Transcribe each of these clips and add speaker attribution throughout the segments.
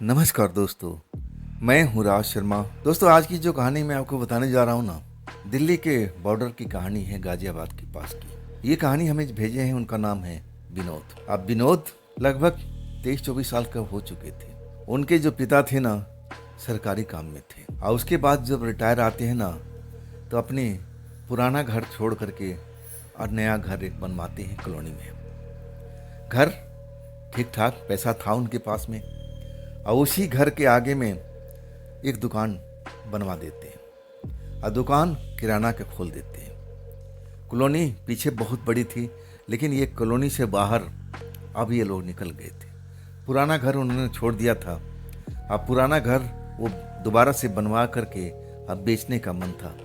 Speaker 1: नमस्कार दोस्तों, मैं हूँ राज शर्मा। दोस्तों, आज की जो कहानी मैं आपको बताने जा रहा हूँ ना, दिल्ली के बॉर्डर की कहानी है, गाजियाबाद के पास की। ये कहानी हमें भेजे हैं, उनका नाम है विनोद। अब विनोद लगभग 23-24 साल का हो चुके थे। उनके जो पिता थे ना, सरकारी काम में थे, और उसके बाद जब रिटायर आते हैं ना, तो अपने पुराना घर छोड़ करके और नया घर एक बनवाते हैं कॉलोनी में। घर ठीक ठाक, पैसा था उनके पास में, और उसी घर के आगे में एक दुकान बनवा देते हैं और दुकान किराना के खोल देते हैं। कॉलोनी पीछे बहुत बड़ी थी, लेकिन ये कॉलोनी से बाहर अब ये लोग निकल गए थे। पुराना घर उन्होंने छोड़ दिया था। अब पुराना घर वो दोबारा से बनवा करके अब बेचने का मन था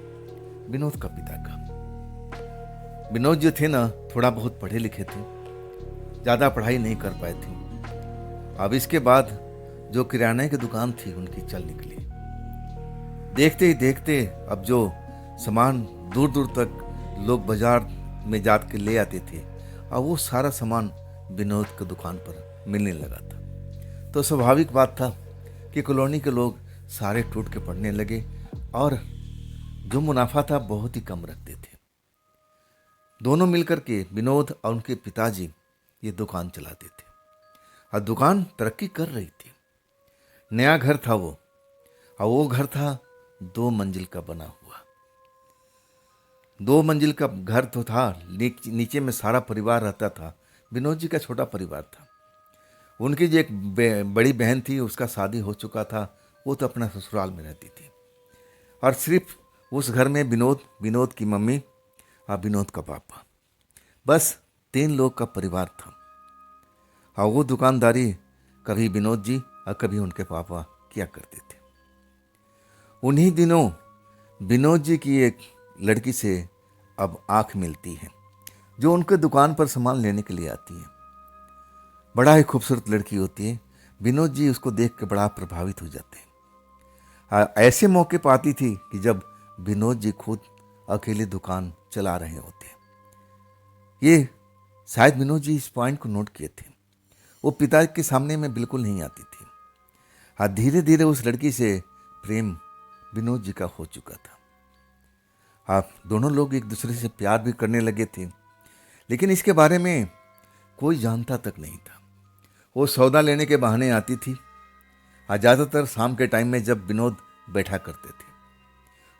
Speaker 1: विनोद का पिता का। विनोद जो थे ना, थोड़ा बहुत पढ़े लिखे थे, ज़्यादा पढ़ाई नहीं कर पाए थे। अब इसके बाद जो किराने की दुकान थी उनकी चल निकली। देखते ही देखते अब जो सामान दूर दूर तक लोग बाजार में जा के ले आते थे, अब वो सारा सामान विनोद की दुकान पर मिलने लगा था। तो स्वाभाविक बात था कि कॉलोनी के लोग सारे टूट के पड़ने लगे और जो मुनाफा था बहुत ही कम रखते थे। दोनों मिलकर के, विनोद और उनके पिताजी, ये दुकान चलाते थे और दुकान तरक्की कर रही थी। नया घर था वो, और वो घर था 2 मंजिल का बना हुआ। 2 मंजिल का घर तो था, नीचे में सारा परिवार रहता था। विनोद जी का छोटा परिवार था। उनकी जो एक बड़ी बहन थी, उसका शादी हो चुका था, वो तो अपना ससुराल में रहती थी। और सिर्फ उस घर में विनोद, विनोद की मम्मी और विनोद का पापा, बस 3 लोग का परिवार था। और वो दुकानदारी कभी विनोद जी और कभी उनके पापा किया करते थे। उन्हीं दिनों विनोद जी की एक लड़की से अब आंख मिलती है, जो उनके दुकान पर सामान लेने के लिए आती है। बड़ा ही खूबसूरत लड़की होती है। विनोद जी उसको देख के बड़ा प्रभावित हो जाते हैं। ऐसे मौके पर आती थी कि जब विनोद जी खुद अकेले दुकान चला रहे होते। ये शायद विनोद जी इस पॉइंट को नोट किए थे। वो पिता के सामने में बिल्कुल नहीं आती थी। हाँ, धीरे धीरे उस लड़की से प्रेम विनोद जी का हो चुका था। हाँ, दोनों लोग एक दूसरे से प्यार भी करने लगे थे, लेकिन इसके बारे में कोई जानता तक नहीं था। वो सौदा लेने के बहाने आती थी। हाँ, ज़्यादातर शाम के टाइम में जब विनोद बैठा करते थे।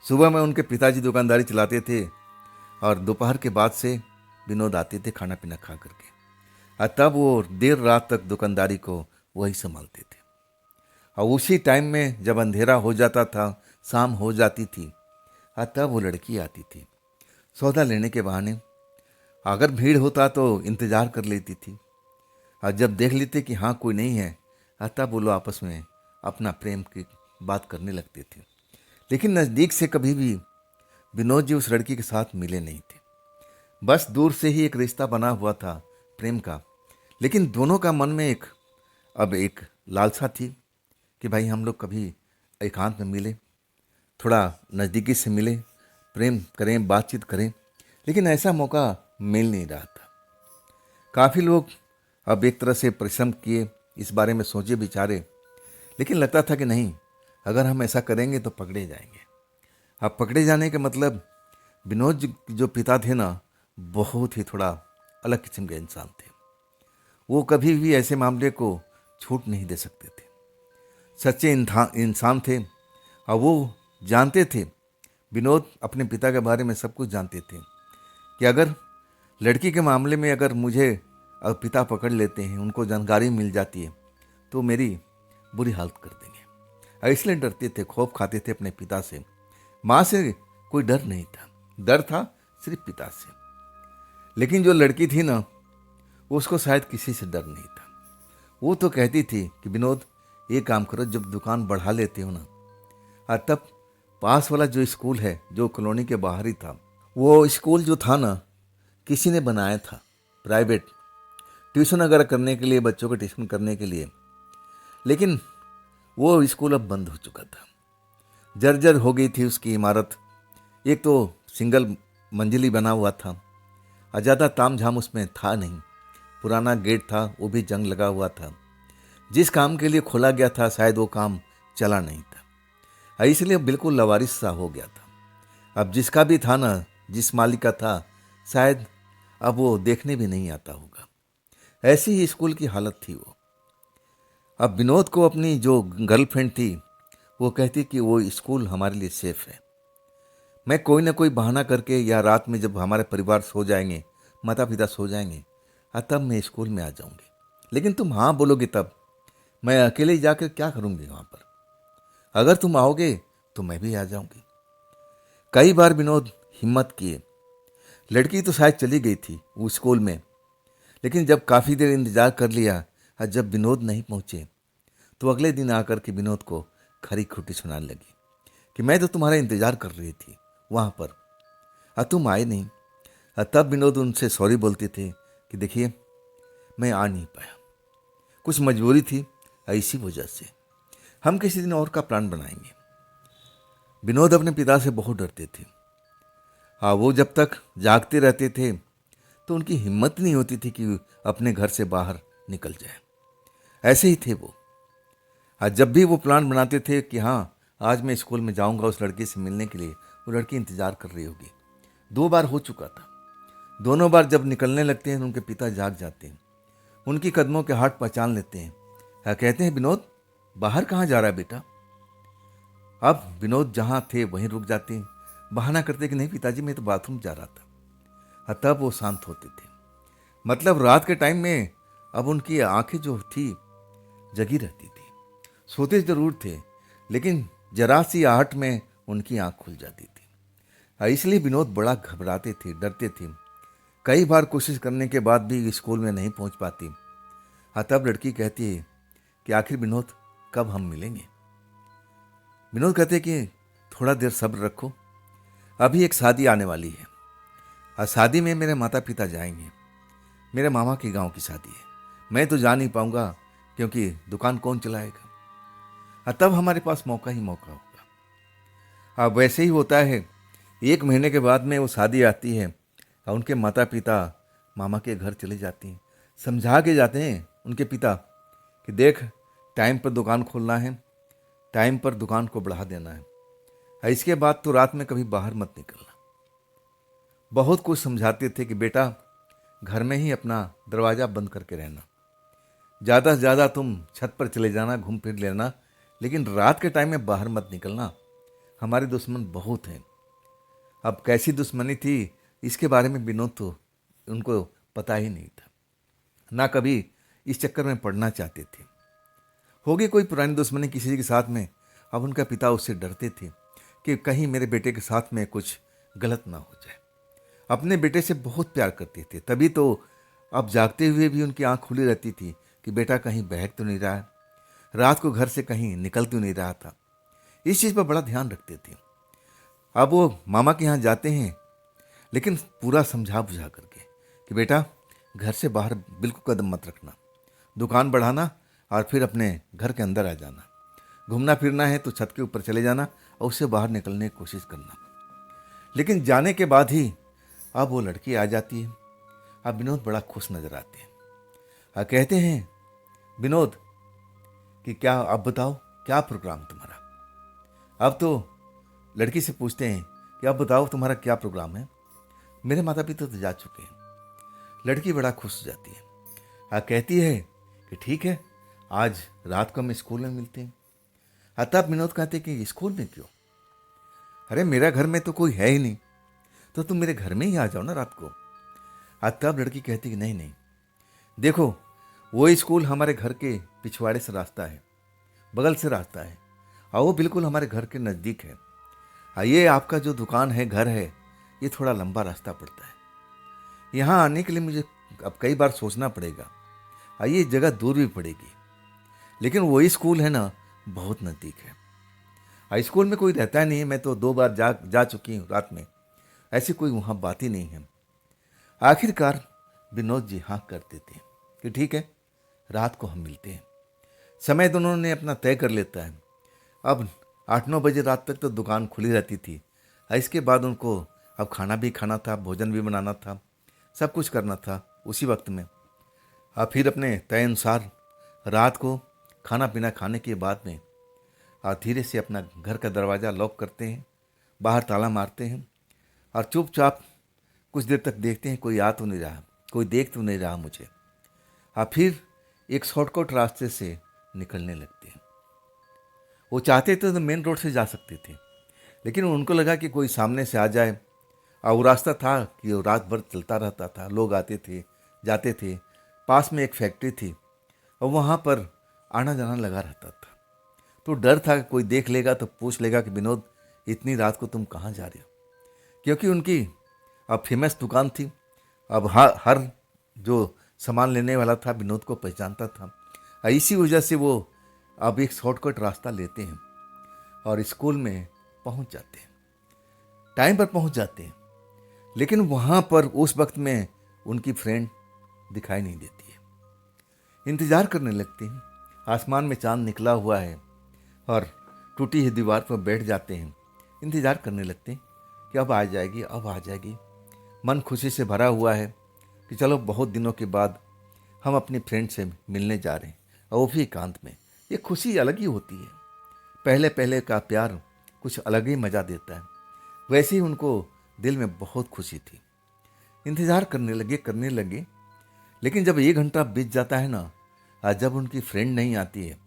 Speaker 1: सुबह में उनके पिताजी दुकानदारी चलाते थे और दोपहर के बाद से विनोद आते थे खाना पीना खा करके, और तब वो देर रात तक दुकानदारी को वही संभालते थे। और उसी टाइम में जब अंधेरा हो जाता था, शाम हो जाती थी, और तब वो लड़की आती थी सौदा लेने के बहाने। अगर भीड़ होता तो इंतज़ार कर लेती थी, और जब देख लेते कि हाँ कोई नहीं है, तब वो लोग आपस में अपना प्रेम की बात करने लगते थे। लेकिन नज़दीक से कभी भी विनोद जी उस लड़की के साथ मिले नहीं थे। बस दूर से ही एक रिश्ता बना हुआ था प्रेम का। लेकिन दोनों का मन में अब एक लालसा थी कि भाई हम लोग कभी एकांत में मिले, थोड़ा नज़दीकी से मिले, प्रेम करें, बातचीत करें। लेकिन ऐसा मौका मिल नहीं रहा था। काफ़ी लोग अब एक तरह से परिश्रम किए, इस बारे में सोचे विचारे, लेकिन लगता था कि नहीं, अगर हम ऐसा करेंगे तो पकड़े जाएंगे। अब पकड़े जाने का मतलब, विनोद जी जो पिता थे ना, बहुत ही थोड़ा अलग किस्म के इंसान थे। वो कभी भी ऐसे मामले को छूट नहीं दे सकते थे। सच्चे इंसान थे, और वो जानते थे, विनोद अपने पिता के बारे में सब कुछ जानते थे कि अगर लड़की के मामले में अगर मुझे पिता पकड़ लेते हैं, उनको जानकारी मिल जाती है, तो मेरी बुरी हालत कर देंगे। और इसलिए डरते थे, खौफ खाते थे अपने पिता से। माँ से कोई डर नहीं था, डर था सिर्फ पिता से। लेकिन जो लड़की थी ना, उसको शायद किसी से डर नहीं था। वो तो कहती थी कि विनोद, ये काम करो, जब दुकान बढ़ा लेते हो ना, और तब पास वाला जो स्कूल है, जो कॉलोनी के बाहर ही था, वो स्कूल जो था ना, किसी ने बनाया था प्राइवेट, ट्यूशन वगैरह करने के लिए, बच्चों को ट्यूशन करने के लिए। लेकिन वो स्कूल अब बंद हो चुका था। जर्जर हो गई थी उसकी इमारत। एक तो सिंगल मंजिली बना हुआ था, और ज़्यादा ताम झाम उसमें था नहीं। पुराना गेट था, वो भी जंग लगा हुआ था। जिस काम के लिए खोला गया था शायद वो काम चला नहीं था, इसलिए बिल्कुल लवारिस सा हो गया था। अब जिसका भी था ना, जिस मालिक का था, शायद अब वो देखने भी नहीं आता होगा। ऐसी ही स्कूल की हालत थी वो। अब विनोद को अपनी जो गर्लफ्रेंड थी वो कहती कि वो स्कूल हमारे लिए सेफ है। मैं कोई ना कोई बहाना करके या रात में जब हमारे परिवार सो जाएंगे, माता पिता सो जाएंगे, तब मैं स्कूल में आ जाऊंगी। लेकिन तुम हाँ बोलोगे तब मैं अकेले जाकर क्या करूंगी वहां पर। अगर तुम आओगे तो मैं भी आ जाऊंगी। कई बार विनोद हिम्मत किए। लड़की तो शायद चली गई थी वो स्कूल में, लेकिन जब काफ़ी देर इंतजार कर लिया और जब विनोद नहीं पहुंचे तो अगले दिन आकर के विनोद को खरी खुटी सुनाने लगी कि मैं तो तुम्हारा इंतजार कर रही थी वहां पर, और तुम आए नहीं। और तब विनोद उनसे सॉरी बोलते थे कि देखिए मैं आ नहीं पाया, कुछ मजबूरी थी, इसी वजह से हम किसी दिन और का प्लान बनाएंगे। विनोद अपने पिता से बहुत डरते थे। हाँ, वो जब तक जागते रहते थे तो उनकी हिम्मत नहीं होती थी कि अपने घर से बाहर निकल जाए। ऐसे ही थे वो। आज जब भी वो प्लान बनाते थे कि हाँ आज मैं स्कूल में जाऊंगा उस लड़की से मिलने के लिए, वो लड़की इंतजार कर रही होगी। 2 बार हो चुका था। दोनों बार जब निकलने लगते हैं उनके पिता जाग जाते हैं, उनकी कदमों के हाथ पहचान लेते हैं। कहते हैं विनोद बाहर कहाँ जा रहा है बेटा। अब विनोद जहाँ थे वहीं रुक जाते हैं, बहाना करते कि नहीं पिताजी मैं तो बाथरूम जा रहा था। तब वो शांत होते थे। मतलब रात के टाइम में अब उनकी आंखें जो थी जगी रहती थी। सोते जरूर थे लेकिन जरा सी आहट में उनकी आंख खुल जाती थी। इसलिए विनोद बड़ा घबराते थे, डरते थे। कई बार कोशिश करने के बाद भी स्कूल में नहीं पहुंच पाती। तब लड़की कहती है कि आखिर विनोद कब हम मिलेंगे। विनोद कहते कि थोड़ा देर सब्र रखो, अभी एक शादी आने वाली है और शादी में मेरे माता पिता जाएंगे। मेरे मामा के गांव की शादी है, मैं तो जा नहीं पाऊंगा क्योंकि दुकान कौन चलाएगा। तब हमारे पास मौका ही मौका होगा। अब वैसे ही होता है, 1 महीने के बाद में वो शादी आती है और उनके माता पिता मामा के घर चले जाते हैं। समझा के जाते हैं उनके पिता कि देख टाइम पर दुकान खोलना है, टाइम पर दुकान को बढ़ा देना है, और इसके बाद तो रात में कभी बाहर मत निकलना। बहुत कुछ समझाते थे कि बेटा घर में ही अपना दरवाज़ा बंद करके रहना, ज़्यादा से ज़्यादा तुम छत पर चले जाना, घूम फिर लेना, लेकिन रात के टाइम में बाहर मत निकलना, हमारे दुश्मन बहुत हैं। अब कैसी दुश्मनी थी इसके बारे में विनोद तो उनको पता ही नहीं था, ना कभी इस चक्कर में पड़ना चाहते थे। होगी कोई पुरानी दुश्मनी किसी के साथ में, अब उनका पिता उससे डरते थे कि कहीं मेरे बेटे के साथ में कुछ गलत ना हो जाए। अपने बेटे से बहुत प्यार करते थे, तभी तो अब जागते हुए भी उनकी आंख खुली रहती थी कि बेटा कहीं बहक तो नहीं रहा है, रात को घर से कहीं निकल तो नहीं रहा था। इस चीज़ पर बड़ा ध्यान रखते थे। अब वो मामा के यहाँ जाते हैं, लेकिन पूरा समझा बुझा करके कि बेटा घर से बाहर बिल्कुल कदम मत रखना, दुकान बढ़ाना और फिर अपने घर के अंदर आ जाना, घूमना फिरना है तो छत के ऊपर चले जाना और उससे बाहर निकलने की कोशिश करना। लेकिन जाने के बाद ही अब वो लड़की आ जाती है। अब विनोद बड़ा खुश नजर आते हैं और कहते हैं विनोद कि क्या अब बताओ क्या प्रोग्राम तुम्हारा। अब तो लड़की से पूछते हैं कि अब बताओ तुम्हारा क्या प्रोग्राम है। मेरे माता पिता तो जा चुके हैं। लड़की बड़ा खुश हो जाती है और कहती है कि ठीक है आज रात को हम स्कूल में मिलते हैं। तब विनोद कहते कि स्कूल में क्यों, अरे मेरा घर में तो कोई है ही नहीं, तो तुम मेरे घर में ही आ जाओ ना रात को। तब लड़की कहती कि नहीं नहीं देखो वो स्कूल हमारे घर के पिछवाड़े से रास्ता है, बगल से रास्ता है और वो बिल्कुल हमारे घर के नज़दीक है। ये आपका जो दुकान है, घर है, ये थोड़ा लंबा रास्ता पड़ता है। यहाँ आने के लिए मुझे अब कई बार सोचना पड़ेगा और ये जगह दूर भी पड़ेगी, लेकिन वही स्कूल है ना बहुत नज़दीक है। स्कूल में कोई रहता नहीं है, मैं तो 2 बार जा चुकी हूँ रात में, ऐसी कोई वहाँ बात ही नहीं है। आखिरकार विनोद जी हाँ करते थे कि ठीक है रात को हम मिलते हैं। समय दोनों ने अपना तय कर लेता है। अब 8-9 बजे रात तक तो दुकान खुली रहती थी। इसके बाद उनको अब खाना भी खाना था, भोजन भी बनाना था, सब कुछ करना था उसी वक्त में। फिर अपने तय अनुसार रात को खाना पीना खाने के बाद में धीरे से अपना घर का दरवाज़ा लॉक करते हैं, बाहर ताला मारते हैं और चुपचाप कुछ देर तक देखते हैं कोई आ तो नहीं रहा, कोई देख तो नहीं रहा मुझे। फिर एक शॉर्टकट रास्ते से निकलने लगते हैं। वो चाहते थे तो मेन रोड से जा सकते थे, लेकिन उनको लगा कि कोई सामने से आ जाए। और वो रास्ता था कि वो रात भर चलता रहता था, लोग आते थे जाते थे। पास में एक फैक्ट्री थी और वहाँ पर आना जाना लगा रहता था। तो डर था कि कोई देख लेगा तो पूछ लेगा कि विनोद इतनी रात को तुम कहाँ जा रहे हो, क्योंकि उनकी अब फेमस दुकान थी। अब हर जो सामान लेने वाला था विनोद को पहचानता था। इसी वजह से वो अब एक शॉर्टकट रास्ता लेते हैं और स्कूल में पहुंच जाते हैं, टाइम पर पहुंच जाते हैं। लेकिन वहाँ पर उस वक्त में उनकी फ्रेंड दिखाई नहीं देती है। इंतज़ार करने लगते हैं, आसमान में चांद निकला हुआ है और टूटी हुई दीवार पर बैठ जाते हैं। इंतज़ार करने लगते हैं कि अब आ जाएगी, अब आ जाएगी। मन खुशी से भरा हुआ है कि चलो बहुत दिनों के बाद हम अपनी फ्रेंड से मिलने जा रहे हैं, और वो भी एकांत में। ये खुशी अलग ही होती है। पहले पहले का प्यार कुछ अलग ही मज़ा देता है। वैसे ही उनको दिल में बहुत खुशी थी। इंतज़ार करने लगे। लेकिन जब 1 घंटा बीत जाता है ना, और जब उनकी फ्रेंड नहीं आती है,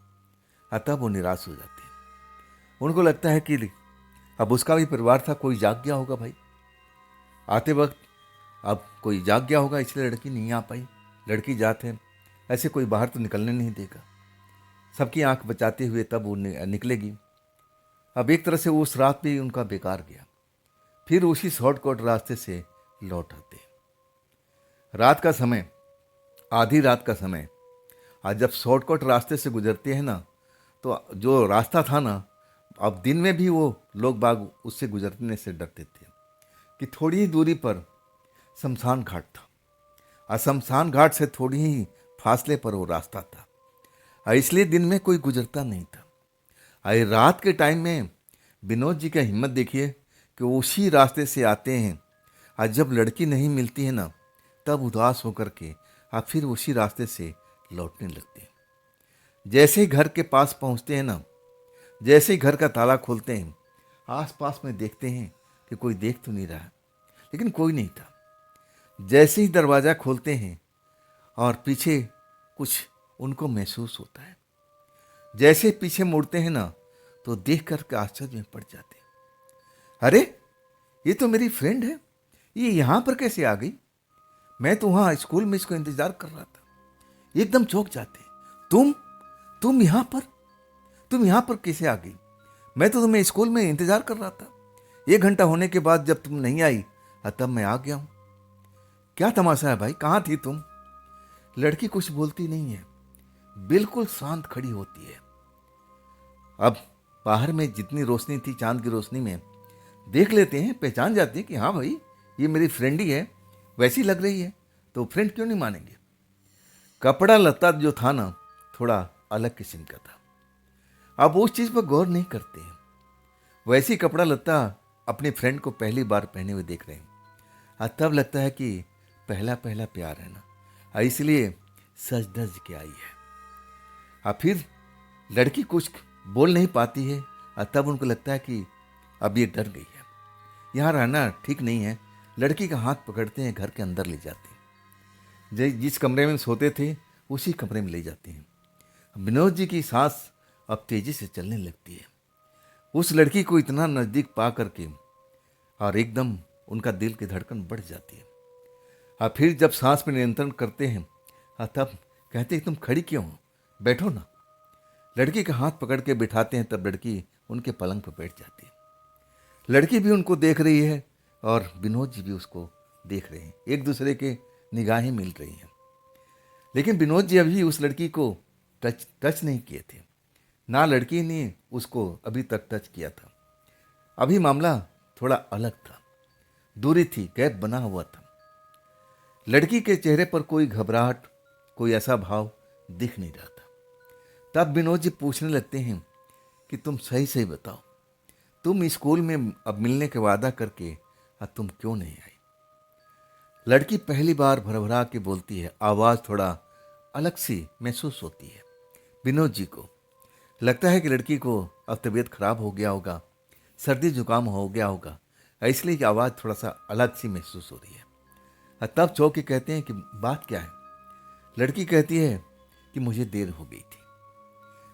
Speaker 1: तब वो निराश हो जाते हैं। उनको लगता है कि अब उसका भी परिवार था, कोई जाग गया होगा भाई आते वक्त, अब कोई जाग गया होगा इसलिए लड़की नहीं आ पाई। लड़की जात है, ऐसे कोई बाहर तो निकलने नहीं देगा। सबकी आंख बचाते हुए तब वो निकलेगी। अब एक तरह से उस रात भी उनका बेकार गया। फिर उसी शॉर्टकट रास्ते से लौट आते। रात का समय, आधी रात का समय, आज जब शॉर्टकट रास्ते से गुजरते हैं ना, तो जो रास्ता था ना, अब दिन में भी वो लोग बाग उससे गुजरने से डरते थे कि थोड़ी ही दूरी पर शमशान घाट था, और शमशान घाट से थोड़ी ही फासले पर वो रास्ता था, और इसलिए दिन में कोई गुजरता नहीं था। और रात के टाइम में विनोद जी का हिम्मत देखिए कि वो उसी रास्ते से आते हैं, और जब लड़की नहीं मिलती है ना, तब उदास होकर के आप फिर उसी रास्ते से लौटने लगते हैं। जैसे ही घर के पास पहुंचते हैं ना, जैसे ही घर का ताला खोलते हैं, आसपास में देखते हैं कि कोई देख तो नहीं रहा, लेकिन कोई नहीं था। जैसे ही दरवाज़ा खोलते हैं और पीछे कुछ उनको महसूस होता है। जैसे पीछे मुड़ते हैं ना, तो देख कर के आश्चर्य में पड़ जाते हैं। अरे ये तो मेरी फ्रेंड है, ये यहाँ पर कैसे आ गई? मैं तो वहाँ स्कूल में इसको इंतजार कर रहा था। एकदम चौंक जाते हैं। तुम यहाँ पर, तुम यहाँ पर कैसे आ गई? मैं तो तुम्हें स्कूल में इंतजार कर रहा था। 1 घंटा होने के बाद जब तुम नहीं आई, तब मैं आ गया हूँ। क्या तमाशा है भाई, कहाँ थी तुम? लड़की कुछ बोलती नहीं है, बिल्कुल शांत खड़ी होती है। अब बाहर में जितनी रोशनी थी चांद की रोशनी में, देख लेते हैं, पहचान जाते हैं कि हाँ भाई ये मेरी फ्रेंड ही है, वैसी लग रही है, तो फ्रेंड क्यों नहीं मानेंगे। कपड़ा लत्ता जो था ना, थोड़ा अलग किस्म का था। अब उस चीज़ पर गौर नहीं करते हैं। वैसी कपड़ा लत्ता अपनी फ्रेंड को पहली बार पहने हुए देख रहे हैं, और तब लगता है कि पहला पहला प्यार है ना, और इसलिए सज धज के आई है। और फिर लड़की कुछ बोल नहीं पाती है, और तब उनको लगता है कि अब ये डर गई है, यहाँ रहना ठीक नहीं है। लड़की का हाथ पकड़ते हैं, घर के अंदर ले जाते हैं। जिस कमरे में सोते थे उसी कमरे में ले जाते हैं। विनोद जी की सांस अब तेजी से चलने लगती है। उस लड़की को इतना नज़दीक पा करके और एकदम उनका दिल की धड़कन बढ़ जाती है। और फिर जब सांस पर नियंत्रण करते हैं, तब कहते हैं तुम खड़ी क्यों हो, बैठो ना। लड़की का हाथ पकड़ के बिठाते हैं, तब लड़की उनके पलंग पर बैठ जाती है। लड़की भी उनको देख रही है और विनोद जी भी उसको देख रहे हैं। एक दूसरे के निगाहें मिल रही हैं। लेकिन विनोद जी अभी उस लड़की को टच नहीं किए थे, ना लड़की ने उसको अभी तक टच किया था। अभी मामला थोड़ा अलग था, दूरी थी, गैप बना हुआ था। लड़की के चेहरे पर कोई घबराहट, कोई ऐसा भाव दिख नहीं रहा था। तब विनोद जी पूछने लगते हैं कि तुम सही सही बताओ, तुम स्कूल में अब मिलने के वादा करके अब तुम क्यों नहीं आई? लड़की पहली बार भरभरा के बोलती है, आवाज़ थोड़ा अलग सी महसूस होती है। विनोद जी को लगता है कि लड़की को अब तबीयत खराब हो गया होगा, सर्दी जुकाम हो गया होगा, इसलिए कि आवाज़ थोड़ा सा अलग सी महसूस हो रही है। तब चौंक के कहते हैं कि बात क्या है। लड़की कहती है कि मुझे देर हो गई थी,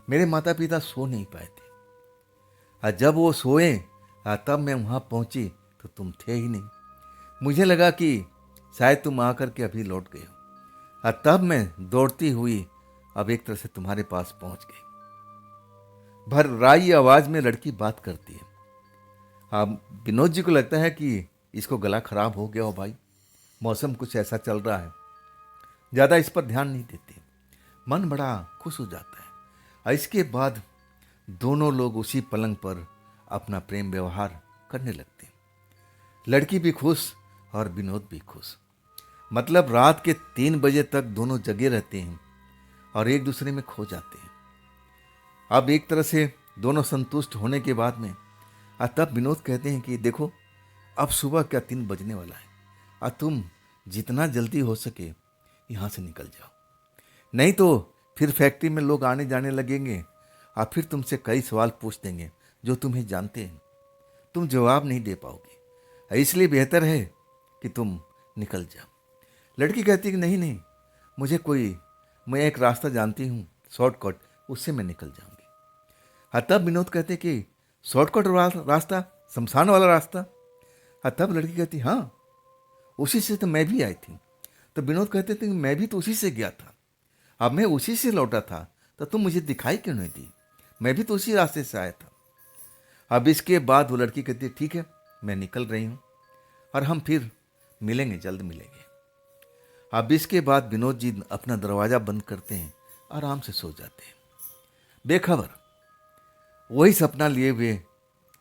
Speaker 1: मेरे माता पिता सो नहीं पाए थे, और जब वो सोए तब मैं वहाँ पहुँची तो तुम थे ही नहीं। मुझे लगा कि शायद तुम आकर के अभी लौट गए हो, और तब मैं दौड़ती हुई अब एक तरह से तुम्हारे पास पहुँच गई। भर्राई आवाज में लड़की बात करती है। अब विनोद जी को लगता है कि इसको गला खराब हो गया हो भाई, मौसम कुछ ऐसा चल रहा है, ज़्यादा इस पर ध्यान नहीं देते। मन बड़ा खुश हो जाता है। और इसके बाद दोनों लोग उसी पलंग पर अपना प्रेम व्यवहार करने लगते हैं। लड़की भी खुश और विनोद भी खुश। मतलब रात के 3 बजे तक दोनों जगे रहते हैं और एक दूसरे में खो जाते हैं। अब एक तरह से दोनों संतुष्ट होने के बाद में तब विनोद कहते हैं कि देखो अब सुबह क्या 3 बजने वाला है, और तुम जितना जल्दी हो सके यहाँ से निकल जाओ, नहीं तो फिर फैक्ट्री में लोग आने जाने लगेंगे और फिर तुमसे कई सवाल पूछ देंगे जो तुम्हें जानते हैं, तुम जवाब नहीं दे पाओगे, इसलिए बेहतर है कि तुम निकल जाओ। लड़की कहती है कि नहीं नहीं, मैं एक रास्ता जानती हूँ, शॉर्टकट, उससे मैं निकल जाऊंगी। तब विनोद कहते कि शॉर्टकट रास्ता, शमशान वाला रास्ता। तब लड़की कहती हाँ, उसी से तो मैं भी आई थी। तो विनोद कहते थे कि मैं भी तो उसी से गया था, अब मैं उसी से लौटा था, तो तुम मुझे दिखाई क्यों नहीं दी, मैं भी तो उसी रास्ते से आया था। अब इसके बाद वो लड़की कहती है ठीक है, मैं निकल रही हूँ और हम फिर मिलेंगे, जल्द मिलेंगे। अब इसके बाद विनोद जी अपना दरवाज़ा बंद करते हैं, आराम से सो जाते हैं बेखबर। वही सपना लिए हुए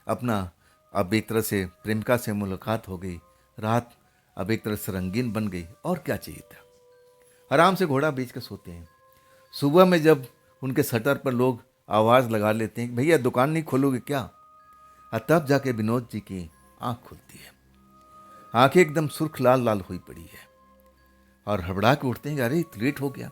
Speaker 1: अपना अब एक तरह से प्रेमिका से मुलाकात हो गई, रात अब एक तरह से रंगीन बन गई, और क्या चाहिए था। आराम से घोड़ा बेच कर सोते हैं। सुबह में जब उनके शटर पर लोग आवाज़ लगा लेते हैं कि भैया दुकान नहीं खोलोगे क्या, और तब जाके विनोद जी की आँख खुलती है। आंखें एकदम सुर्ख लाल लाल हुई पड़ी है और हड़बड़ा के उठते हैं कि अरे लेट हो गया,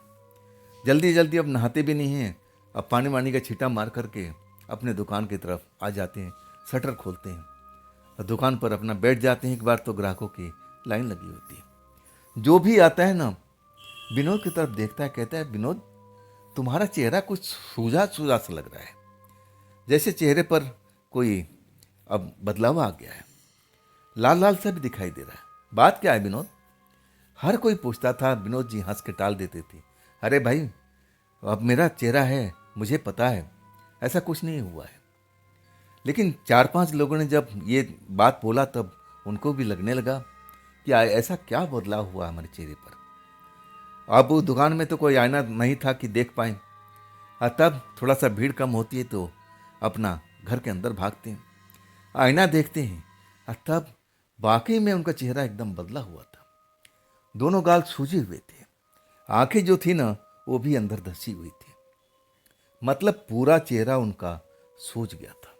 Speaker 1: जल्दी जल्दी अब नहाते भी नहीं हैं, अब पानी वानी का छींटा मार करके अपने दुकान की तरफ आ जाते हैं। शटर खोलते हैं और दुकान पर अपना बैठ जाते हैं। एक बार तो ग्राहकों की लाइन लगी होती है। जो भी आता है ना, विनोद की तरफ देखता है, कहता है विनोद तुम्हारा चेहरा कुछ सूझा सूझा सा लग रहा है, जैसे चेहरे पर कोई अब बदलाव आ गया है, लाल लाल सा भी दिखाई दे रहा है, बात क्या है विनोद। हर कोई पूछता था, विनोद जी हंस के टाल देते थे, अरे भाई अब मेरा चेहरा है, मुझे पता है, ऐसा कुछ नहीं हुआ है। लेकिन 4-5 लोगों ने जब ये बात बोला तब उनको भी लगने लगा कि ऐसा क्या बदलाव हुआ हमारे चेहरे पर। अब उस दुकान में तो कोई आईना नहीं था कि देख पाए, और तब थोड़ा सा भीड़ कम होती है तो अपना घर के अंदर भागते हैं, आईना देखते हैं, और तब वाकई में उनका चेहरा एकदम बदला हुआ था। दोनों गाल सूजे हुए थे, आंखें जो थी ना वो भी अंदर धसी हुई थी, मतलब पूरा चेहरा उनका सूज गया था।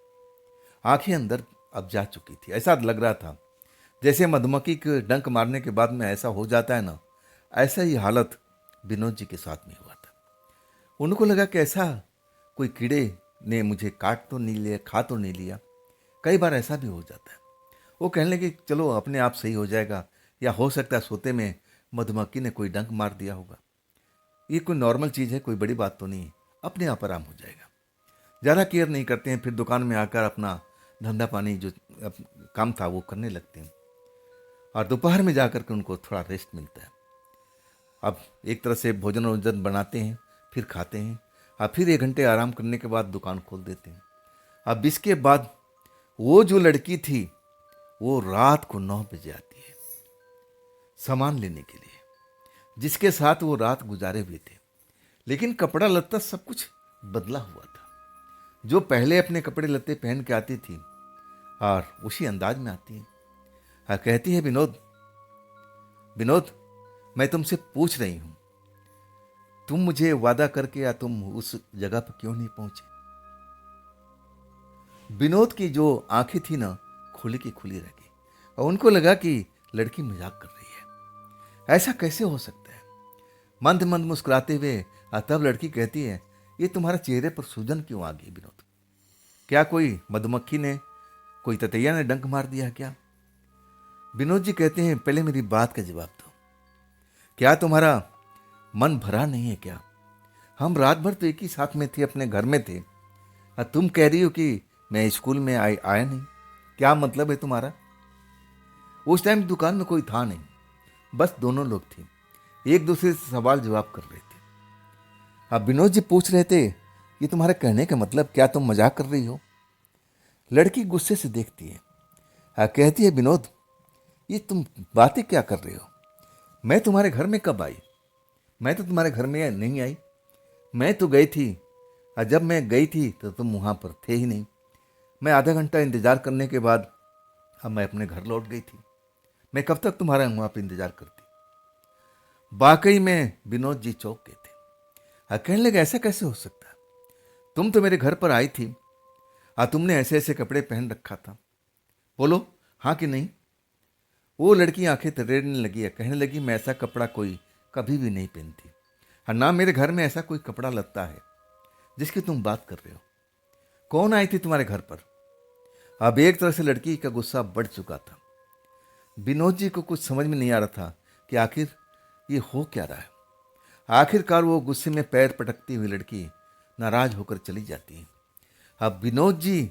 Speaker 1: आंखें अंदर अब जा चुकी थी। ऐसा लग रहा था जैसे मधुमक्खी के डंक मारने के बाद में ऐसा हो जाता है ना, ऐसा ही हालत विनोद जी के साथ में हुआ था। उनको लगा कि ऐसा कोई कीड़े ने मुझे काट तो नहीं लिया, खा तो नहीं लिया, कई बार ऐसा भी हो जाता है। वो कहने लगे चलो अपने आप सही हो जाएगा, या हो सकता है सोते में मधुमक्खी ने कोई डंक मार दिया होगा, ये कोई नॉर्मल चीज़ है, कोई बड़ी बात तो नहीं है, अपने आप आराम हो जाएगा। ज़्यादा केयर नहीं करते हैं, फिर दुकान में आकर अपना धंधा पानी जो काम था वो करने लगते हैं, और दोपहर में जाकर के उनको थोड़ा रेस्ट मिलता है। अब एक तरह से भोजन वोजन बनाते हैं, फिर खाते हैं, और फिर 1 घंटे आराम करने के बाद दुकान खोल देते हैं। अब इसके बाद वो जो लड़की थी वो रात को 9 बजे आती है सामान लेने के लिए, जिसके साथ वो रात गुजारे हुए थे, लेकिन कपड़ा लत्ता सब कुछ बदला हुआ था। जो पहले अपने कपड़े लत्ते पहन के आती थी और उसी अंदाज में आती है, कहती है विनोद विनोद मैं तुमसे पूछ रही हूं, तुम मुझे वादा करके या तुम उस जगह पर क्यों नहीं पहुंचे। विनोद की जो आंखें थी ना खुली की खुली रह गई, और उनको लगा कि लड़की मजाक कर रही है, ऐसा कैसे हो सकता है। मंद मंद मुस्कुराते हुए तब लड़की कहती है ये तुम्हारे चेहरे पर सूजन क्यों आ गई विनोद? क्या कोई मधुमक्खी ने, कोई ततैया ने डंक मार दिया क्या? विनोद जी कहते हैं, पहले मेरी बात का जवाब दो। क्या तुम्हारा मन भरा नहीं है क्या? हम रात भर तो एक ही साथ में थे, अपने घर में थे, और तुम कह रही हो कि मैं स्कूल में आया नहीं। क्या मतलब है तुम्हारा? उस टाइम दुकान में कोई था नहीं, बस दोनों लोग थे, एक दूसरे से सवाल जवाब कर रहे थे। अब विनोद जी पूछ रहे थे, ये तुम्हारे कहने का मतलब, क्या तुम मजाक कर रही हो? लड़की गुस्से से देखती है, कहती है, विनोद ये तुम बातें क्या कर रहे हो? मैं तुम्हारे घर में कब आई? मैं तो तुम्हारे घर में नहीं आई। मैं तो गई थी, और जब मैं गई थी तो तुम वहां पर थे ही नहीं। मैं आधा घंटा इंतजार करने के बाद अब मैं अपने घर लौट गई थी। मैं कब तक तुम्हारा वहां पर इंतजार करती? वाकई में विनोद जी चौंक गए थे, कहने लगे, ऐसा कैसे हो सकता है? तुम तो मेरे घर पर आई थी, तुमने ऐसे ऐसे कपड़े पहन रखा था, बोलो हाँ कि नहीं? वो लड़की आंखें तरेड़ने लगी है, कहने लगी, मैं ऐसा कपड़ा कोई कभी भी नहीं पहनती, और ना मेरे घर में ऐसा कोई कपड़ा लगता है जिसकी तुम बात कर रहे हो। कौन आई थी तुम्हारे घर पर? अब एक तरह से लड़की का गुस्सा बढ़ चुका था। विनोद जी को कुछ समझ में नहीं आ रहा था कि आखिर ये हो क्या रहा है। आखिरकार वो गुस्से में पैर पटकती हुई लड़की नाराज होकर चली जाती है। अब विनोद जी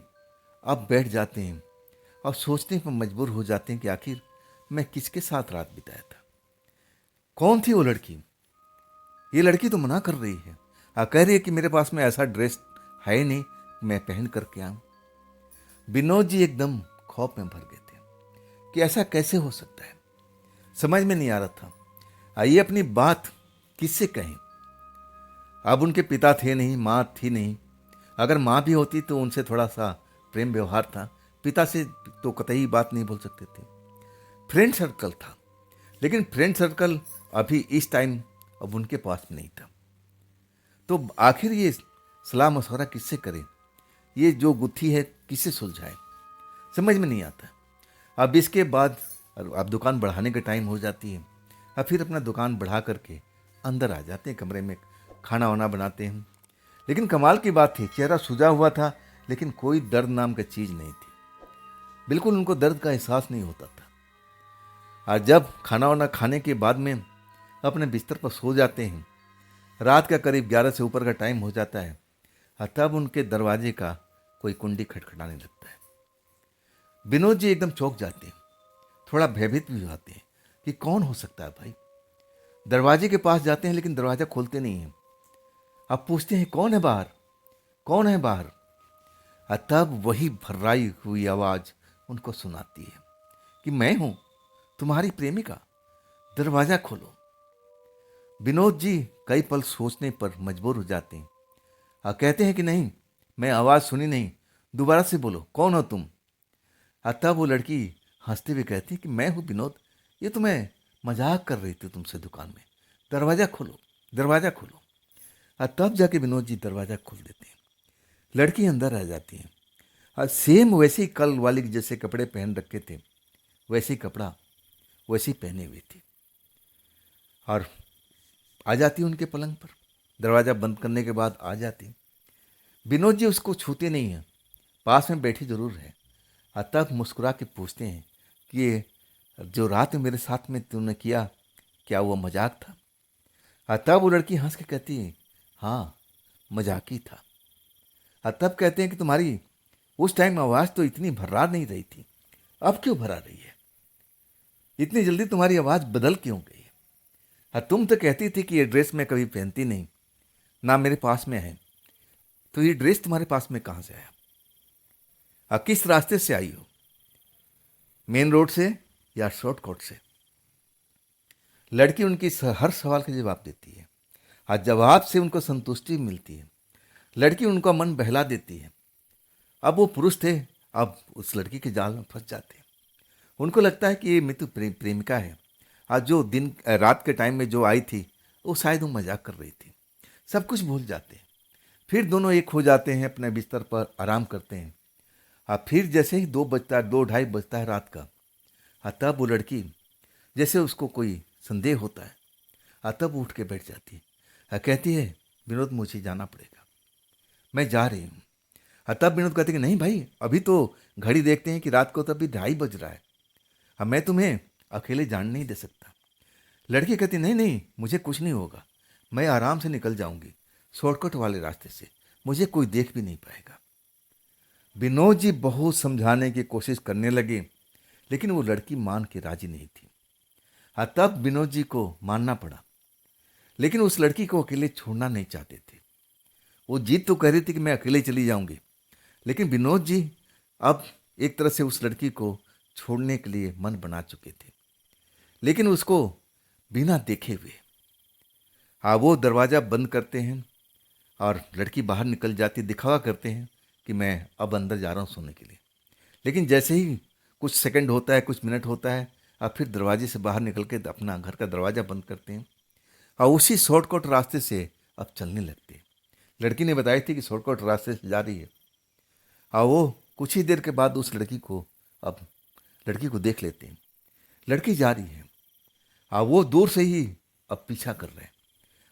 Speaker 1: अब बैठ जाते हैं और सोचने पर मजबूर हो जाते हैं कि आखिर मैं किसके साथ रात बिताया था। कौन थी वो लड़की? ये लड़की तो मना कर रही है, कह रही है कि मेरे पास में ऐसा ड्रेस है नहीं, मैं पहन करके आऊं। विनोद जी एकदम खौफ में भर गए थे कि ऐसा कैसे हो सकता है, समझ में नहीं आ रहा था। आइए अपनी बात किससे कहें? अब उनके पिता थे नहीं, माँ थी नहीं। अगर माँ भी होती तो उनसे थोड़ा सा प्रेम व्यवहार था, पिता से तो कतई बात नहीं बोल सकते थे। फ्रेंड सर्कल था, लेकिन फ्रेंड सर्कल अभी इस टाइम अब उनके पास में नहीं था। तो आखिर ये सलाह मशवरा किससे करें? ये जो गुत्थी है किससे सुलझाए, समझ में नहीं आता। अब इसके बाद अब दुकान बढ़ाने का टाइम हो जाती है। अब फिर अपना दुकान बढ़ा करके अंदर आ जाते हैं, कमरे में खाना वाना बनाते हैं। लेकिन कमाल की बात थी, चेहरा सूजा हुआ था, लेकिन कोई दर्द नाम का चीज़ नहीं थी। बिल्कुल उनको दर्द का एहसास नहीं होता था। और जब खाना वाना खाने के बाद में अपने बिस्तर पर सो जाते हैं, रात का करीब 11 से ऊपर का टाइम हो जाता है, और तब उनके दरवाजे का कोई कुंडी खटखटाने लगता है। विनोद जी एकदम चौंक जाते हैं, थोड़ा भयभीत भी होते हैं कि कौन हो सकता है भाई। दरवाजे के पास जाते हैं, लेकिन दरवाजा खोलते नहीं हैं। अब पूछते हैं, कौन है बाहर, कौन है बाहर? और तब वही भर्राई हुई आवाज उनको सुनाती है कि मैं हूं, तुम्हारी प्रेमिका, दरवाजा खोलो। विनोद जी कई पल सोचने पर मजबूर हो जाते हैं, और कहते हैं कि नहीं, मैं आवाज सुनी नहीं, दोबारा से बोलो, कौन हो तुम? तब वो लड़की हंसते हुए कहती है कि मैं हूं विनोद, ये तो मैं मजाक कर रही थी तुमसे दुकान में, दरवाजा खोलो, दरवाजा खोलो। और तब जाके विनोद जी दरवाजा खोल देते हैं। लड़की अंदर आ जाती है, और सेम वैसे ही कल वाली जैसे कपड़े पहन रखे थे, वैसे ही कपड़ा वैसे ही पहने हुई थी, और आ जाती उनके पलंग पर। दरवाज़ा बंद करने के बाद आ जाती। विनोद जी उसको छूते नहीं हैं, पास में बैठी जरूर है, और तब मुस्कुरा के पूछते हैं कि ये जो रात में मेरे साथ में तुमने किया, क्या वो मजाक था? और तब वो लड़की हंस के कहती है, हाँ मजाक ही था। और तब कहते हैं कि तुम्हारी उस टाइम आवाज़ तो इतनी भर्रा नहीं रही थी, अब क्यों भरा रही है? इतनी जल्दी तुम्हारी आवाज़ बदल क्यों गई है? तुम तो कहती थी कि ये ड्रेस मैं कभी पहनती नहीं, ना मेरे पास में है, तो ये ड्रेस तुम्हारे पास में कहाँ से आया? किस रास्ते से आई हो, मेन रोड से या शॉर्टकट से? लड़की उनकी हर सवाल का जवाब देती है, और जवाब से उनको संतुष्टि मिलती है। लड़की उनका मन बहला देती है। अब वो पुरुष थे, अब उस लड़की के जाल में फंस जाते हैं। उनको लगता है कि ये मित्र प्रेमिका है, आज जो दिन रात के टाइम में जो आई थी, वो शायद वो मजाक कर रही थी। सब कुछ भूल जाते हैं। फिर दोनों एक हो जाते हैं, अपने बिस्तर पर आराम करते हैं। फिर जैसे ही 2 बजता है, 2 ढाई बजता है रात का, तब वो लड़की जैसे उसको कोई संदेह होता है, तब वो उठ के बैठ जाती है। कहती है, विनोद मुझे जाना पड़ेगा, मैं जा रही हूँ। तब विनोद कहते कि नहीं भाई, अभी तो घड़ी देखते हैं कि रात को तो अभी 2:30 बज रहा है। अब मैं तुम्हें अकेले जाने नहीं दे सकता। लड़की कहती नहीं नहीं, मुझे कुछ नहीं होगा, मैं आराम से निकल जाऊंगी शॉर्टकट वाले रास्ते से, मुझे कोई देख भी नहीं पाएगा। विनोद जी बहुत समझाने की कोशिश करने लगे, लेकिन वो लड़की मान के राजी नहीं थी। तब विनोद जी को मानना पड़ा, लेकिन उस लड़की को अकेले छोड़ना नहीं चाहते थे। वो जीत तो कह रही थी कि मैं अकेले चली जाऊंगी, लेकिन विनोद जी अब एक तरह से उस लड़की को छोड़ने के लिए मन बना चुके थे, लेकिन उसको बिना देखे हुए। वो दरवाज़ा बंद करते हैं और लड़की बाहर निकल जाती, दिखावा करते हैं कि मैं अब अंदर जा रहा हूँ सोने के लिए। लेकिन जैसे ही कुछ सेकंड होता है, कुछ मिनट होता है, अब फिर दरवाजे से बाहर निकल के अपना घर का दरवाज़ा बंद करते हैं और उसी शॉर्टकट रास्ते से अब चलने लगते हैं। लड़की ने बताई थी कि शॉर्टकट रास्ते से जा रही है। वो कुछ ही देर के बाद उस लड़की को देख लेते हैं। लड़की जा रही है, वो दूर से ही अब पीछा कर रहे हैं।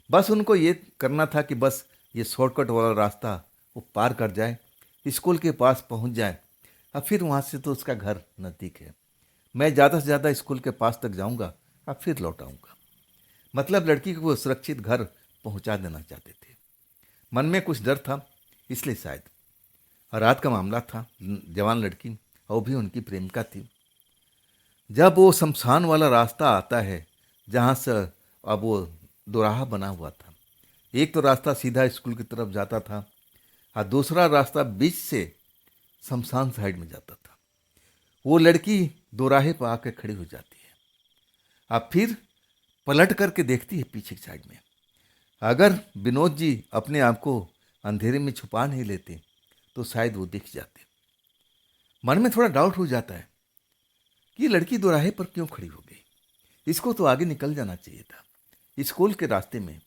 Speaker 1: बस उनको ये करना था कि बस ये शॉर्टकट वाला रास्ता वो पार कर जाए, स्कूल के पास पहुंच जाए, और फिर वहाँ से तो उसका घर नज़दीक है। मैं ज़्यादा से ज़्यादा स्कूल के पास तक जाऊंगा और फिर लौट आऊँगा। मतलब लड़की को वो सुरक्षित घर पहुंचा देना चाहते थे। मन में कुछ डर था, इसलिए शायद। और रात का मामला था, जवान लड़की और वो भी उनकी प्रेमिका थी। जब वो शमशान वाला रास्ता आता है जहाँ से अब वो दोराहा बना हुआ था, एक तो रास्ता सीधा स्कूल की तरफ जाता था और दूसरा रास्ता बीच से शमशान साइड में जाता था। वो लड़की दोराहे पर आकर खड़ी हो जाती है। अब फिर पलट करके देखती है पीछे की साइड में। अगर विनोद जी अपने आप को अंधेरे में छुपा नहीं लेते तो शायद वो दिख जाते। मन में थोड़ा डाउट हो जाता है कि ये लड़की दोराहे पर क्यों खड़ी हो गई, इसको तो आगे निकल जाना चाहिए था। स्कूल के रास्ते में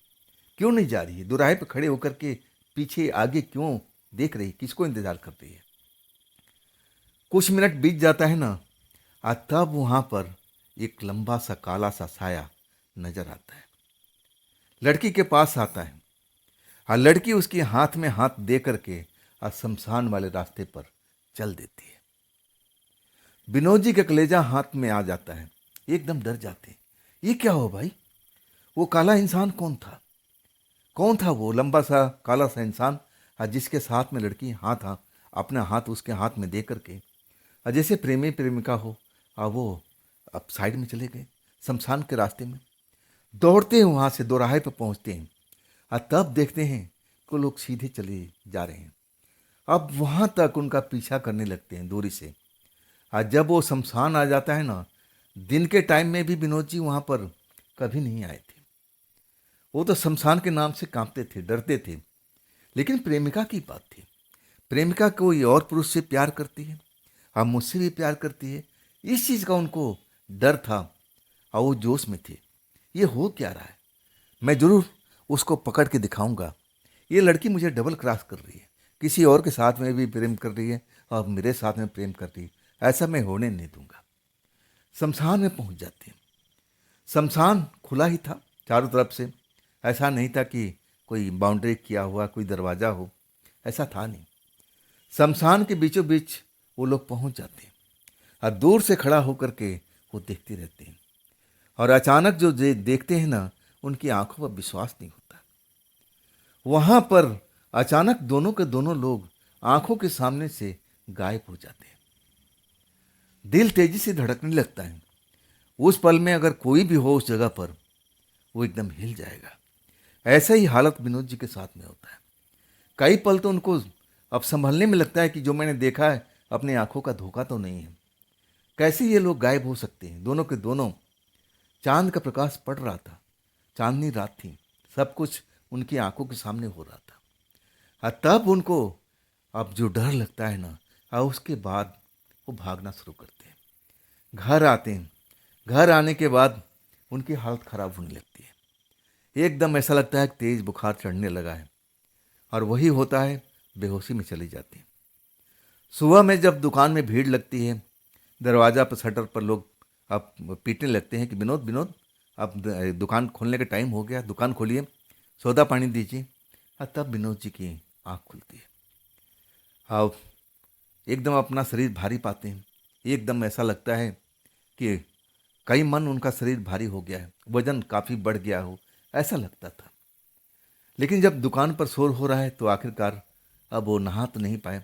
Speaker 1: क्यों नहीं जा रही है, दोराहे पर खड़े होकर के पीछे आगे क्यों देख रही, किसको इंतजार कर रही है। कुछ मिनट बीत जाता है ना, तब वहां पर एक लंबा सा काला सा साया नजर आता है। लड़की के पास आता है और लड़की उसके हाथ में हाथ दे करके शमशान वाले रास्ते पर चल देती है। विनोद जी का कलेजा हाथ में आ जाता है, एकदम डर जाते हैं। ये क्या हो भाई, वो काला इंसान कौन था? कौन था वो लंबा सा काला सा इंसान जिसके साथ में लड़की अपना हाथ उसके हाथ में दे करके जैसे प्रेमी प्रेमिका हो, वो अब साइड में चले गए शमशान के रास्ते में। दौड़ते हैं वहाँ से दोराहे पर पहुँचते हैं और तब देखते हैं कि लोग सीधे चले जा रहे हैं। अब वहाँ तक उनका पीछा करने लगते हैं दूरी से। जब वो शमशान आ जाता है ना, दिन के टाइम में भी विनोद जी वहाँ पर कभी नहीं आए थे। वो तो शमशान के नाम से कांपते थे, डरते थे। लेकिन प्रेमिका की बात थी, प्रेमिका कोई और पुरुष से प्यार करती है, अब मुझसे भी प्यार करती है, इस चीज़ का उनको डर था और वो जोश में थे। ये हो क्या रहा है, मैं जरूर उसको पकड़ के दिखाऊंगा। ये लड़की मुझे डबल क्रॉस कर रही है, किसी और के साथ में भी प्रेम कर रही है और मेरे साथ में प्रेम कर रही है, ऐसा मैं होने नहीं दूंगा। शमशान में पहुंच जाते हैं। शमशान खुला ही था चारों तरफ से, ऐसा नहीं था कि कोई बाउंड्री किया हुआ कोई दरवाज़ा हो, ऐसा था नहीं। शमशान के बीचों बीच वो लोग पहुंच जाते हैं और दूर से खड़ा होकर के वो देखते रहते हैं। और अचानक जो देखते हैं ना, उनकी आंखों पर विश्वास नहीं होता। वहां पर अचानक दोनों के दोनों लोग आंखों के सामने से गायब हो जाते हैं। दिल तेजी से धड़कने लगता है। उस पल में अगर कोई भी हो उस जगह पर, वो एकदम हिल जाएगा। ऐसा ही हालत विनोद जी के साथ में होता है। कई पल तो उनको अब संभलने में लगता है कि जो मैंने देखा है अपनी आंखों का धोखा तो नहीं है। कैसे ये लोग गायब हो सकते हैं, दोनों के दोनों। चांद का प्रकाश पड़ रहा था, चांदनी रात थी, सब कुछ उनकी आंखों के सामने हो रहा था। और तब उनको अब जो डर लगता है ना, और उसके बाद वो भागना शुरू करते हैं। घर आते हैं, घर आने के बाद उनकी हालत खराब होने लगती है। एकदम ऐसा लगता है कि तेज बुखार चढ़ने लगा है, और वही होता है, बेहोशी में चली जाती है। सुबह में जब दुकान में भीड़ लगती है, दरवाज़ा पर शटर पर लोग अब पीटने लगते हैं कि विनोद विनोद, अब दुकान खोलने का टाइम हो गया, दुकान खोलिए, सौदा पानी दीजिए। और तब विनोद जी की आँख खुलती है। अब एकदम अपना शरीर भारी पाते हैं। एकदम ऐसा लगता है कि कई मन उनका शरीर भारी हो गया है, वजन काफ़ी बढ़ गया हो, ऐसा लगता था। लेकिन जब दुकान पर शोर हो रहा है तो आखिरकार अब वो नहा तो नहीं पाए,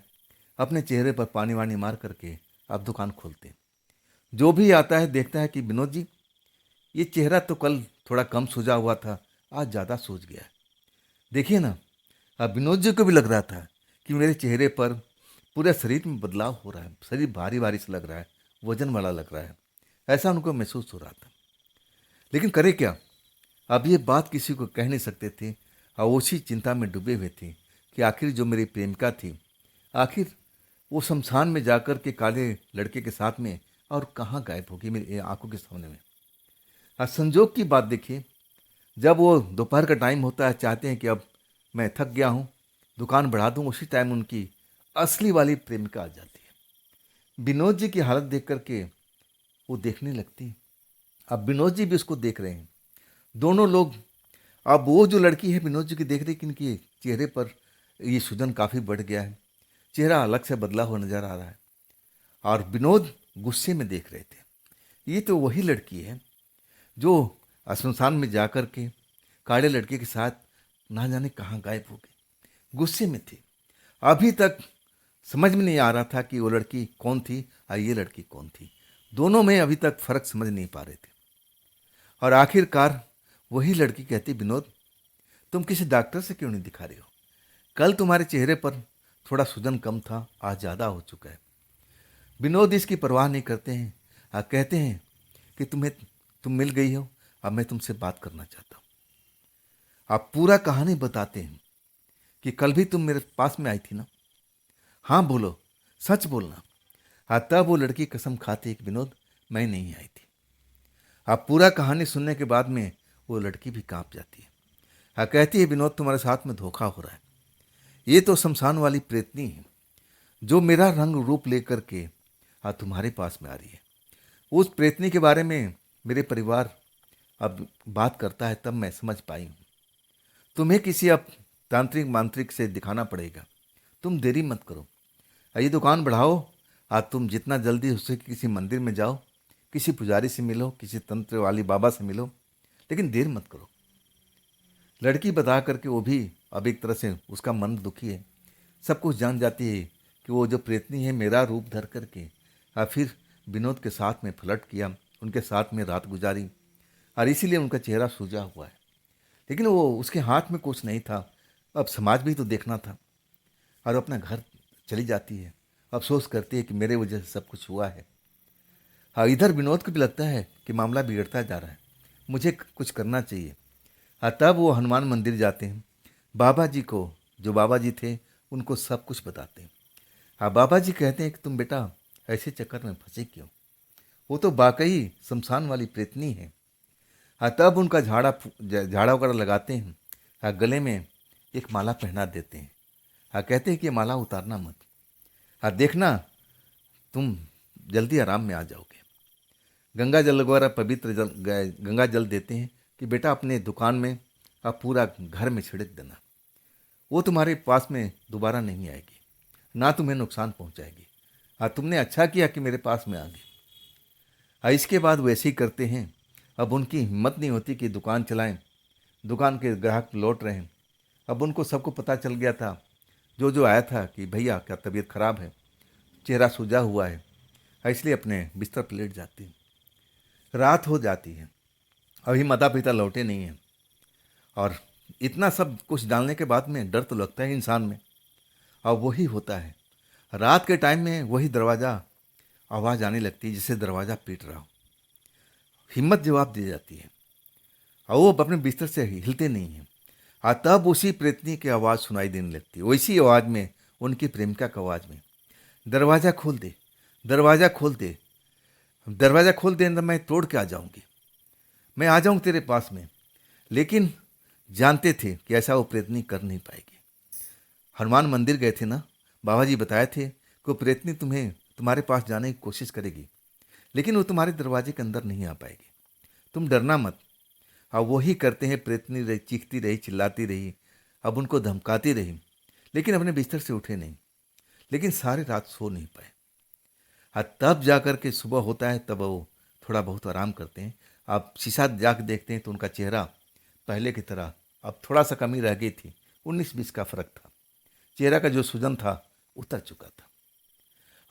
Speaker 1: अपने चेहरे पर पानी वानी मार करके अब दुकान खोलते हैं। जो भी आता है देखता है कि विनोद जी, ये चेहरा तो कल थोड़ा कम सूजा हुआ था, आज ज़्यादा सूज गया है। देखिए ना, अब विनोद जी को भी लग रहा था कि मेरे चेहरे पर पूरे शरीर में बदलाव हो रहा है, शरीर भारी भारी सा लग रहा है, वजन वाला लग रहा है, ऐसा उनको महसूस हो रहा था। लेकिन करे क्या, अब ये बात किसी को कह नहीं सकते थे और उसी चिंता में डूबे हुए थे कि आखिर जो मेरी प्रेमिका थी, आखिर वो शमशान में जाकर के काले लड़के के साथ में और कहाँ गायब होगी मेरी आंखों के सामने में। आज संजोग की बात देखिए, जब वो दोपहर का टाइम होता है, चाहते हैं कि अब मैं थक गया हूँ, दुकान बढ़ा दूँ, उसी टाइम उनकी असली वाली प्रेमिका आ जाती है। विनोद जी की हालत देख करके वो देखने लगती है। अब विनोद जी भी उसको देख रहे हैं, दोनों लोग। अब वो जो लड़की है विनोद जी की देख रही कि इनके चेहरे पर ये सूजन काफ़ी बढ़ गया है, चेहरा अलग से बदला हुआ नजर आ रहा है। और विनोद गुस्से में देख रहे थे, ये तो वही लड़की है जो श्मशान में जाकर के काले लड़के के साथ ना जाने कहाँ गायब हो गई। गुस्से में थी, अभी तक समझ में नहीं आ रहा था कि वो लड़की कौन थी और ये लड़की कौन थी। दोनों में अभी तक फर्क समझ नहीं पा रहे थे। और आखिरकार वही लड़की कहती, विनोद तुम किसी डॉक्टर से क्यों नहीं दिखा रहे हो? कल तुम्हारे चेहरे पर थोड़ा सूजन कम था, आज ज़्यादा हो चुका है। विनोद इसकी परवाह नहीं करते हैं और कहते हैं कि तुम मिल गई हो, अब मैं तुमसे बात करना चाहता हूँ। आप पूरा कहानी बताते हैं कि कल भी तुम मेरे पास में आई थी ना? हाँ बोलो, सच बोलना। हाँ, तब वो लड़की कसम खाती है कि विनोद मैं नहीं आई थी। अब पूरा कहानी सुनने के बाद में वो लड़की भी कांप जाती है। हाँ, कहती है विनोद तुम्हारे साथ में धोखा हो रहा है। ये तो शमशान वाली प्रेतनी है जो मेरा रंग रूप लेकर के तुम्हारे पास में आ रही है। उस प्रेतनी के बारे में मेरे परिवार अब बात करता है, तब मैं समझ पाई हूँ। तुम्हें किसी अब तांत्रिक मांत्रिक से दिखाना पड़ेगा। तुम देरी मत करो, ये दुकान बढ़ाओ। आज तुम जितना जल्दी हो सके किसी मंदिर में जाओ, किसी पुजारी से मिलो, किसी तंत्र वाली बाबा से मिलो, लेकिन देर मत करो। लड़की बता करके वो भी अब एक तरह से उसका मन दुखी है, सब कुछ जान जाती है कि वो जो प्रेतनी है मेरा रूप धर करके फिर विनोद के साथ में फ्लर्ट किया, उनके साथ में रात गुजारी और इसीलिए उनका चेहरा सूजा हुआ है। लेकिन वो उसके हाथ में कुछ नहीं था, अब समाज भी तो देखना था। और अपना घर चली जाती है, अफसोस करती है कि मेरे वजह से सब कुछ हुआ है। हाँ, इधर विनोद को भी लगता है कि मामला बिगड़ता जा रहा है, मुझे कुछ करना चाहिए। हाँ, तब वो हनुमान मंदिर जाते हैं। बाबा जी को, जो बाबा जी थे, उनको सब कुछ बताते हैं। हाँ, बाबा जी कहते हैं कि तुम बेटा ऐसे चक्कर में फंसे क्यों, वो तो वाकई शमशान वाली प्रेतनी है। हाँ, तब उनका झाड़ा वगैरह लगाते हैं। हाँ, गले में एक माला पहना देते हैं। हाँ, कहते हैं कि ये माला उतारना मत। हाँ, देखना तुम जल्दी आराम में आ जाओगे। गंगा जल वगैरह पवित्र जल गंगा जल देते हैं कि बेटा अपने दुकान में आप पूरा घर में छिड़क देना, वो तुम्हारे पास में दोबारा नहीं आएगी, ना तुम्हें नुकसान पहुंचाएगी। हाँ, तुमने अच्छा किया कि मेरे पास में आ गई। हाँ, इसके बाद वैसे ही करते हैं। अब उनकी हिम्मत नहीं होती कि दुकान चलाएं, दुकान के ग्राहक लौट रहे हैं। अब उनको सबको पता चल गया था, जो जो आया था, कि भैया क्या तबीयत खराब है, चेहरा सूजा हुआ है। हाँ, इसलिए अपने बिस्तर पर लेट जाती हैं। रात हो जाती है, अभी माता पिता लौटे नहीं हैं। और इतना सब कुछ डालने के बाद में डर तो लगता है इंसान में। और वही होता है, रात के टाइम में वही दरवाज़ा आवाज़ आने लगती है, जिसे दरवाज़ा पीट रहा हो। हिम्मत जवाब दी जाती है और वो अपने बिस्तर से हिलते नहीं हैं। तब उसी प्रेतनी की आवाज़ सुनाई देने लगती है, वैसी आवाज़ में, उनकी प्रेमिका की आवाज़ में, दरवाज़ा खोल दे, दरवाज़ा खोल दे, दरवाज़ा खोल दे, मैं तोड़ के आ जाऊंगी, मैं आ जाऊंगी तेरे पास में। लेकिन जानते थे कि ऐसा वो प्रेतनी कर नहीं पाएगी। हनुमान मंदिर गए थे ना, बाबा जी बताए थे कि वो प्रेतनी तुम्हारे पास जाने की कोशिश करेगी, लेकिन वो तुम्हारे दरवाजे के अंदर नहीं आ पाएगी। तुम डरना मत। वही करते हैं, प्रेतनी रही, चीखती रही, चिल्लाती रही, अब उनको धमकाती रही, लेकिन अपने बिस्तर से उठे नहीं, लेकिन सारी रात सो नहीं पाए। हाँ, तब जा कर के सुबह होता है, तब वो थोड़ा बहुत आराम करते हैं। आप शीशा जाके देखते हैं तो उनका चेहरा पहले की तरह, अब थोड़ा सा कमी रह गई थी, 19-20 का फर्क था। चेहरा का जो सूजन था उतर चुका था।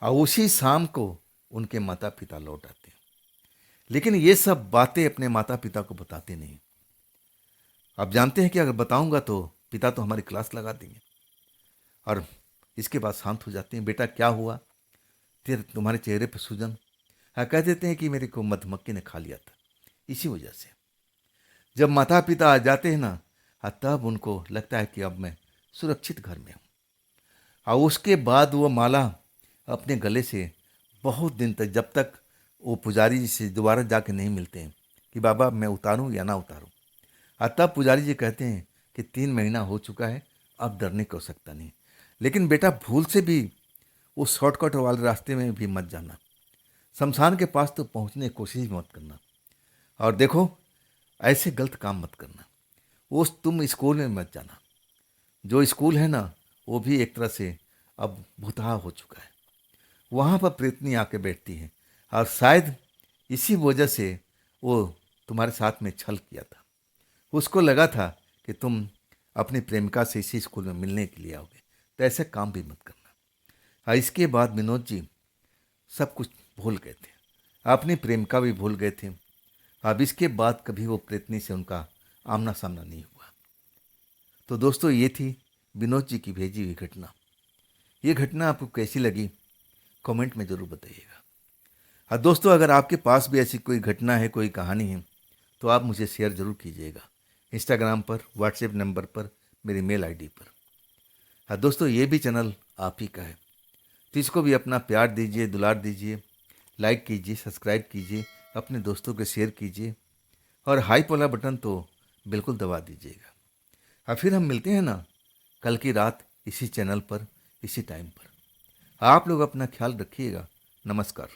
Speaker 1: और उसी शाम को उनके माता पिता लौट आते हैं। लेकिन ये सब बातें अपने माता पिता को बताते नहीं। आप जानते हैं कि अगर बताऊंगा तो पिता तो हमारी क्लास लगा देंगे, और इसके बाद शांत हो जाते हैं। बेटा क्या हुआ, तेरे तुम्हारे चेहरे पर सूजन? हाँ, कह देते हैं कि मेरे को मधुमक्खी ने खा लिया था, इसी वजह से। जब माता पिता आ जाते हैं ना, हाँ, तब उनको लगता है कि अब मैं सुरक्षित घर में हूँ। और उसके बाद वो माला अपने गले से बहुत दिन तक, जब तक वो पुजारी जी से दोबारा जाके नहीं मिलते हैं कि बाबा मैं उतारूं या ना उतारूं, और तब पुजारी जी कहते हैं कि 3 महीना हो चुका है, अब डरने की आवश्यकता नहीं। लेकिन बेटा भूल से भी उस शॉर्टकट वाले रास्ते में भी मत जाना, शमशान के पास तो पहुंचने की कोशिश मत करना। और देखो, ऐसे गलत काम मत करना। वो तुम स्कूल में मत जाना, जो स्कूल है ना वो भी एक तरह से अब भुतहा हो चुका है। वहाँ पर प्रेतनी आके बैठती है, और शायद इसी वजह से वो तुम्हारे साथ में छल किया था। उसको लगा था कि तुम अपनी प्रेमिका से इसी स्कूल में मिलने के लिए आओगे, तो ऐसे काम भी मत करना। और इसके बाद विनोद जी सब कुछ भूल गए थे, अपनी प्रेमिका भी भूल गए थे। अब इसके बाद कभी वो प्रेतनी से उनका आमना सामना नहीं हुआ। तो दोस्तों, ये थी विनोद जी की भेजी हुई घटना। ये घटना आपको कैसी लगी कमेंट में ज़रूर बताइएगा। हाँ दोस्तों, अगर आपके पास भी ऐसी कोई घटना है, कोई कहानी है, तो आप मुझे शेयर ज़रूर कीजिएगा, इंस्टाग्राम पर, व्हाट्सएप नंबर पर, मेरी मेल आईडी पर। हाँ दोस्तों, ये भी चैनल आप ही का है, तो इसको भी अपना प्यार दीजिए, दुलार दीजिए, लाइक कीजिए, सब्सक्राइब कीजिए, अपने दोस्तों को शेयर कीजिए, और हाइप वाला बटन तो बिल्कुल दबा दीजिएगा। और फिर हम मिलते हैं ना कल की रात इसी चैनल पर, इसी टाइम पर। आप लोग अपना ख्याल रखिएगा। नमस्कार।